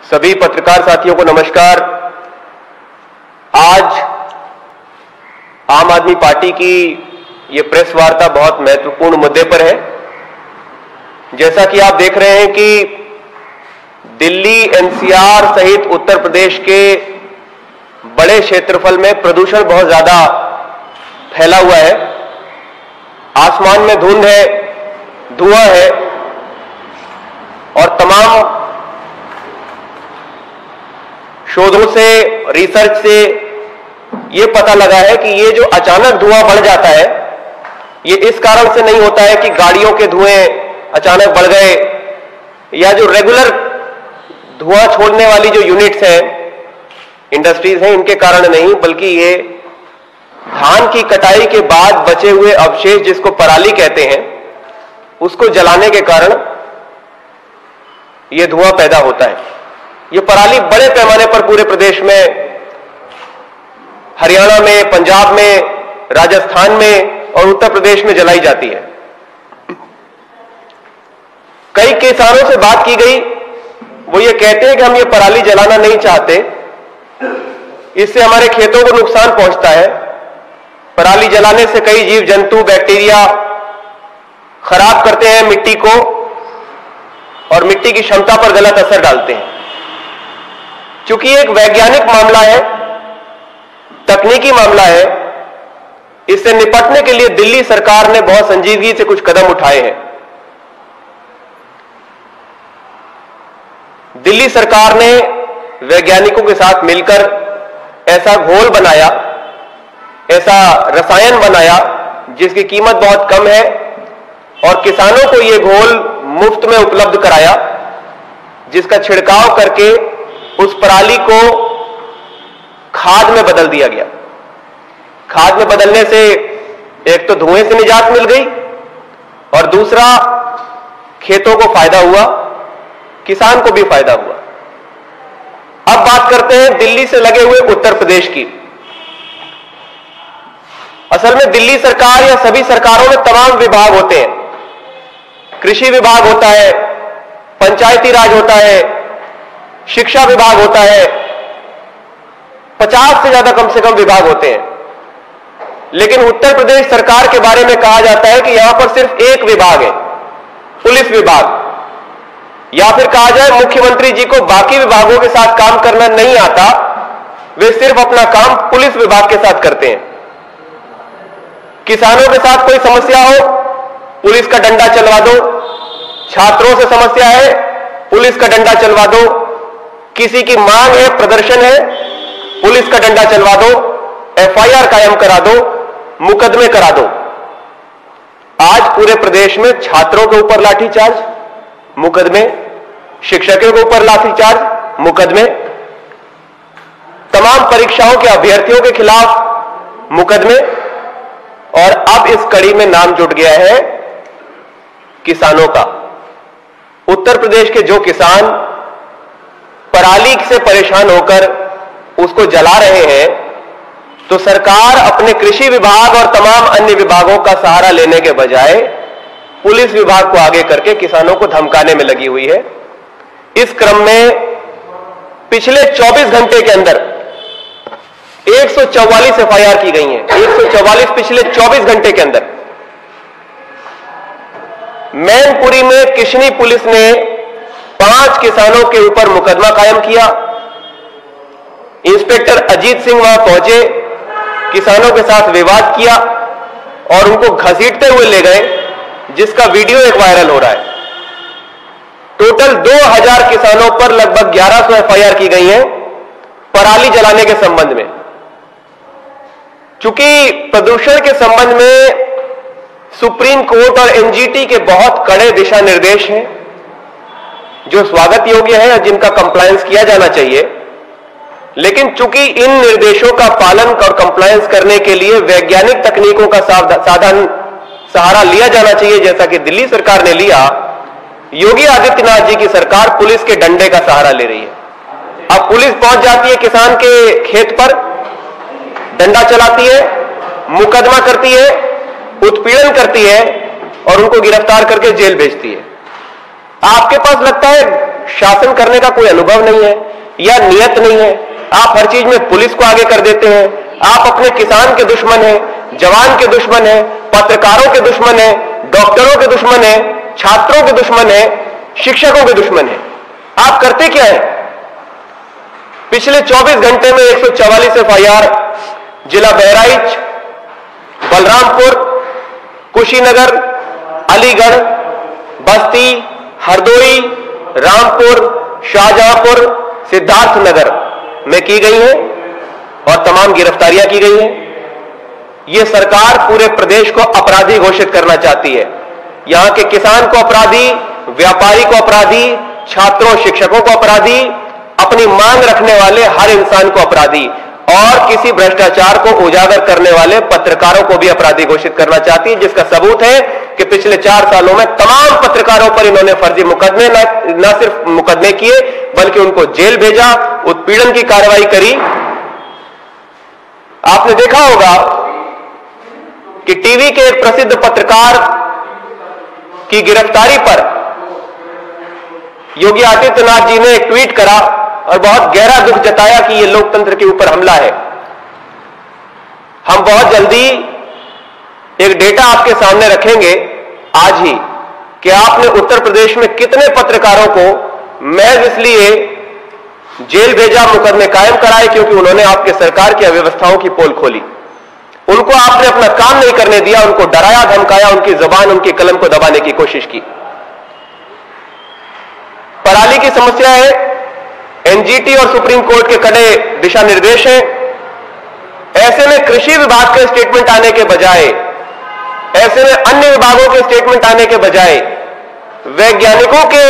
सभी पत्रकार साथियों को नमस्कार। आज आम आदमी पार्टी की ये प्रेस वार्ता बहुत महत्वपूर्ण मुद्दे पर है। जैसा कि आप देख रहे हैं कि दिल्ली, एनसीआर सहित उत्तर प्रदेश के बड़े क्षेत्रफल में प्रदूषण बहुत ज्यादा फैला हुआ है। आसमान में धुंध है, धुआं है और तमाम शोधों से, रिसर्च से यह पता लगा है कि ये जो अचानक धुआं बढ़ जाता है, ये इस कारण से नहीं होता है कि गाड़ियों के धुएं अचानक बढ़ गए या जो रेगुलर धुआं छोड़ने वाली जो यूनिट्स हैं, इंडस्ट्रीज हैं, इनके कारण नहीं, बल्कि ये धान की कटाई के बाद बचे हुए अवशेष, जिसको पराली कहते हैं, उसको जलाने के कारण यह धुआं पैदा होता है। ये पराली बड़े पैमाने पर पूरे प्रदेश में, हरियाणा में, पंजाब में, राजस्थान में और उत्तर प्रदेश में जलाई जाती है। कई किसानों से बात की गई, वो ये कहते हैं कि हम ये पराली जलाना नहीं चाहते, इससे हमारे खेतों को नुकसान पहुंचता है। पराली जलाने से कई जीव जंतु, बैक्टीरिया खराब करते हैं मिट्टी को और मिट्टी की क्षमता पर गलत असर डालते हैं। चूंकि एक वैज्ञानिक मामला है, तकनीकी मामला है, इससे निपटने के लिए दिल्ली सरकार ने बहुत संजीदगी से कुछ कदम उठाए हैं। दिल्ली सरकार ने वैज्ञानिकों के साथ मिलकर ऐसा घोल बनाया, ऐसा रसायन बनाया जिसकी कीमत बहुत कम है और किसानों को यह घोल मुफ्त में उपलब्ध कराया, जिसका छिड़काव करके उस पराली को खाद में बदल दिया गया। खाद में बदलने से एक तो धुएं से निजात मिल गई और दूसरा खेतों को फायदा हुआ, किसान को भी फायदा हुआ। अब बात करते हैं दिल्ली से लगे हुए उत्तर प्रदेश की। असल में दिल्ली सरकार या सभी सरकारों में तमाम विभाग होते हैं। कृषि विभाग होता है, पंचायती राज होता है, शिक्षा विभाग होता है, 50 से ज्यादा कम से कम विभाग होते हैं। लेकिन उत्तर प्रदेश सरकार के बारे में कहा जाता है कि यहां पर सिर्फ एक विभाग है, पुलिस विभाग। या फिर कहा जाए मुख्यमंत्री जी को बाकी विभागों के साथ काम करना नहीं आता, वे सिर्फ अपना काम पुलिस विभाग के साथ करते हैं। किसानों के साथ कोई समस्या हो, पुलिस का डंडा चलवा दो। छात्रों से समस्या है, पुलिस का डंडा चलवा दो। किसी की मांग है, प्रदर्शन है, पुलिस का डंडा चलवा दो, एफआईआर कायम करा दो, मुकदमे करा दो। आज पूरे प्रदेश में छात्रों के ऊपर लाठीचार्ज, मुकदमे, शिक्षकों के ऊपर लाठीचार्ज, मुकदमे, तमाम परीक्षाओं के अभ्यर्थियों के खिलाफ मुकदमे और अब इस कड़ी में नाम जुड़ गया है किसानों का। उत्तर प्रदेश के जो किसान पराली से परेशान होकर उसको जला रहे हैं, तो सरकार अपने कृषि विभाग और तमाम अन्य विभागों का सहारा लेने के बजाय पुलिस विभाग को आगे करके किसानों को धमकाने में लगी हुई है। इस क्रम में पिछले 24 घंटे के अंदर 144 एफआईआर की गई हैं। 144 पिछले 24 घंटे के अंदर। मैनपुरी में किशनी पुलिस ने 5 किसानों के ऊपर मुकदमा कायम किया। इंस्पेक्टर अजीत सिंह वहां पहुंचे, किसानों के साथ विवाद किया और उनको घसीटते हुए ले गए, जिसका वीडियो एक वायरल हो रहा है। टोटल 2000 किसानों पर लगभग 1100 एफआईआर की गई हैं पराली जलाने के संबंध में। चूंकि प्रदूषण के संबंध में सुप्रीम कोर्ट और एनजीटी के बहुत कड़े दिशा निर्देश हैं, जो स्वागत योग्य है और जिनका कंप्लायंस किया जाना चाहिए, लेकिन चूंकि इन निर्देशों का पालन और कंप्लायंस करने के लिए वैज्ञानिक तकनीकों का सहारा लिया जाना चाहिए, जैसा कि दिल्ली सरकार ने लिया, योगी आदित्यनाथ जी की सरकार पुलिस के डंडे का सहारा ले रही है। अब पुलिस पहुंच जाती है किसान के खेत पर, डंडा चलाती है, मुकदमा करती है, उत्पीड़न करती है और उनको गिरफ्तार करके जेल भेजती है। आपके पास लगता है शासन करने का कोई अनुभव नहीं है या नियत नहीं है। आप हर चीज में पुलिस को आगे कर देते हैं। आप अपने किसान के दुश्मन हैं, जवान के दुश्मन हैं, पत्रकारों के दुश्मन हैं, डॉक्टरों के दुश्मन हैं, छात्रों के दुश्मन हैं, शिक्षकों के दुश्मन हैं। आप करते क्या है? पिछले 24 घंटे में 144 एफआईआर जिला बहराइच, बलरामपुर, कुशीनगर, अलीगढ़, बस्ती, हरदोई, रामपुर, शाहजहांपुर, सिद्धार्थनगर में की गई है और तमाम गिरफ्तारियां की गई हैं। यह सरकार पूरे प्रदेश को अपराधी घोषित करना चाहती है। यहां के किसान को अपराधी, व्यापारी को अपराधी, छात्रों शिक्षकों को अपराधी, अपनी मांग रखने वाले हर इंसान को अपराधी और किसी भ्रष्टाचार को उजागर करने वाले पत्रकारों को भी अपराधी घोषित करना चाहती है, जिसका सबूत है कि पिछले 4 सालों में तमाम पत्रकारों पर इन्होंने फर्जी मुकदमे न सिर्फ मुकदमे किए बल्कि उनको जेल भेजा, उत्पीड़न की कार्रवाई करी। आपने देखा होगा कि टीवी के एक प्रसिद्ध पत्रकार की गिरफ्तारी पर योगी आदित्यनाथ जी ने एक ट्वीट करा और बहुत गहरा दुख जताया कि यह लोकतंत्र के ऊपर हमला है। हम बहुत जल्दी एक डेटा आपके सामने रखेंगे आज ही कि आपने उत्तर प्रदेश में कितने पत्रकारों को महज इसलिए जेल भेजा, मुकदमे कायम कराए क्योंकि उन्होंने आपके सरकार की अव्यवस्थाओं की पोल खोली। उनको आपने अपना काम नहीं करने दिया, उनको डराया, धमकाया, उनकी जुबान, उनकी कलम को दबाने की कोशिश की। पराली की समस्या है, एनजीटी और सुप्रीम कोर्ट के कड़े दिशा निर्देश हैं। ऐसे में कृषि विभाग के स्टेटमेंट आने के बजाय, ऐसे में अन्य विभागों के स्टेटमेंट आने के बजाय, वैज्ञानिकों के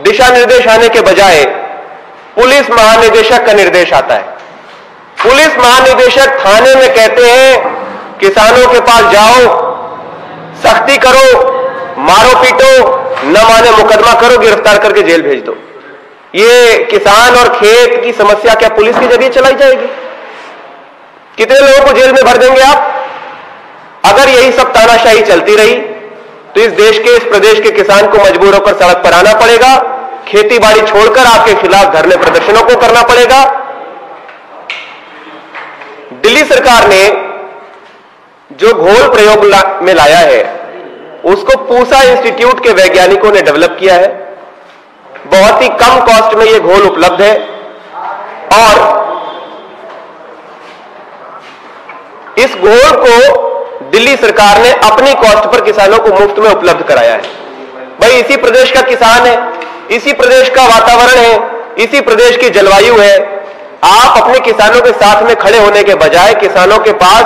दिशा निर्देश आने के बजाय पुलिस महानिदेशक का निर्देश आता है। पुलिस महानिदेशक थाने में कहते हैं किसानों के पास जाओ, सख्ती करो, मारो पीटो, न माने मुकदमा करो, गिरफ्तार करके जेल भेज दो। ये किसान और खेत की समस्या क्या पुलिस के जरिए चलाई जाएगी? कितने लोगों को जेल में भर देंगे आप? अगर यही सब तानाशाही चलती रही तो इस देश के, इस प्रदेश के किसान को मजबूर होकर सड़क पर आना पड़ेगा, खेती बाड़ी छोड़कर आपके खिलाफ धरने प्रदर्शनों को करना पड़ेगा। दिल्ली सरकार ने जो घोल प्रयोग में लाया है उसको पूसा इंस्टीट्यूट के वैज्ञानिकों ने डेवलप किया है। बहुत ही कम कॉस्ट में यह घोल उपलब्ध है और इस घोल को दिल्ली सरकार ने अपनी कॉस्ट पर किसानों को मुफ्त में उपलब्ध कराया है। भाई इसी प्रदेश का किसान है, इसी प्रदेश का वातावरण है, इसी प्रदेश की जलवायु है। आप अपने किसानों के साथ में खड़े होने के बजाय किसानों के पास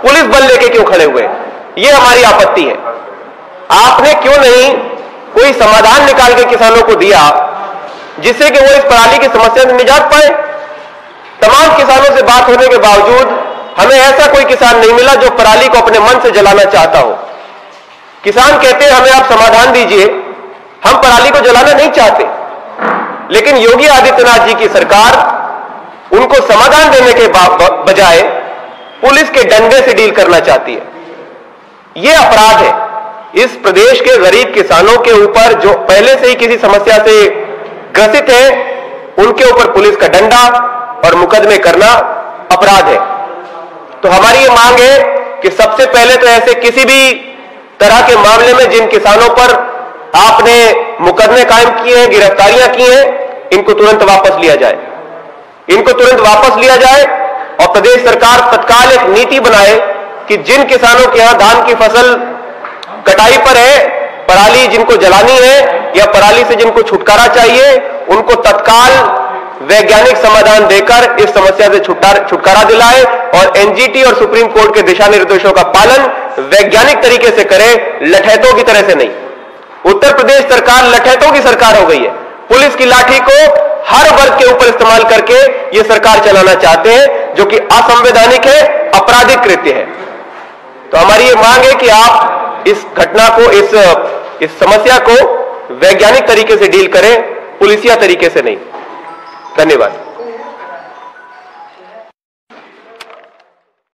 पुलिस बल लेके क्यों खड़े हुए? यह हमारी आपत्ति है। आपने क्यों नहीं कोई समाधान निकाल के किसानों को दिया जिससे कि वो इस पराली की समस्या से निजात पाए? तमाम किसानों से बात होने के बावजूद हमें ऐसा कोई किसान नहीं मिला जो पराली को अपने मन से जलाना चाहता हो। किसान कहते हैं हमें आप समाधान दीजिए, हम पराली को जलाना नहीं चाहते, लेकिन योगी आदित्यनाथ जी की सरकार उनको समाधान देने के बजाय पुलिस के डंडे से डील करना चाहती है। यह अपराध है। इस प्रदेश के गरीब किसानों के ऊपर जो पहले से ही किसी समस्या से ग्रसित है, उनके ऊपर पुलिस का डंडा और मुकदमे करना अपराध है। तो हमारी ये मांग है कि सबसे पहले तो ऐसे किसी भी तरह के मामले में जिन किसानों पर आपने मुकदमे कायम किए हैं, गिरफ्तारियां की हैं, इनको तुरंत वापस लिया जाए। इनको तुरंत वापस लिया जाए और प्रदेश सरकार तत्काल एक नीति बनाए कि जिन किसानों के यहां धान की फसल कटाई पर है, पराली जिनको जलानी है या पराली से जिनको छुटकारा चाहिए, उनको तत्काल वैज्ञानिक समाधान देकर इस समस्या से छुटकारा दिलाए और एनजीटी और सुप्रीम कोर्ट के दिशा निर्देशों का पालन वैज्ञानिक तरीके से करे, लठैतों की तरह से नहीं। उत्तर प्रदेश सरकार लठैतों की सरकार हो गई है। पुलिस की लाठी को हर वर्ग के ऊपर इस्तेमाल करके यह सरकार चलाना चाहते हैं, जो कि असंवैधानिक है, आपराधिक कृत्य है। तो हमारी ये मांग है कि आप इस घटना को, इस समस्या को वैज्ञानिक तरीके से डील करें, पुलिसिया तरीके से नहीं। धन्यवाद।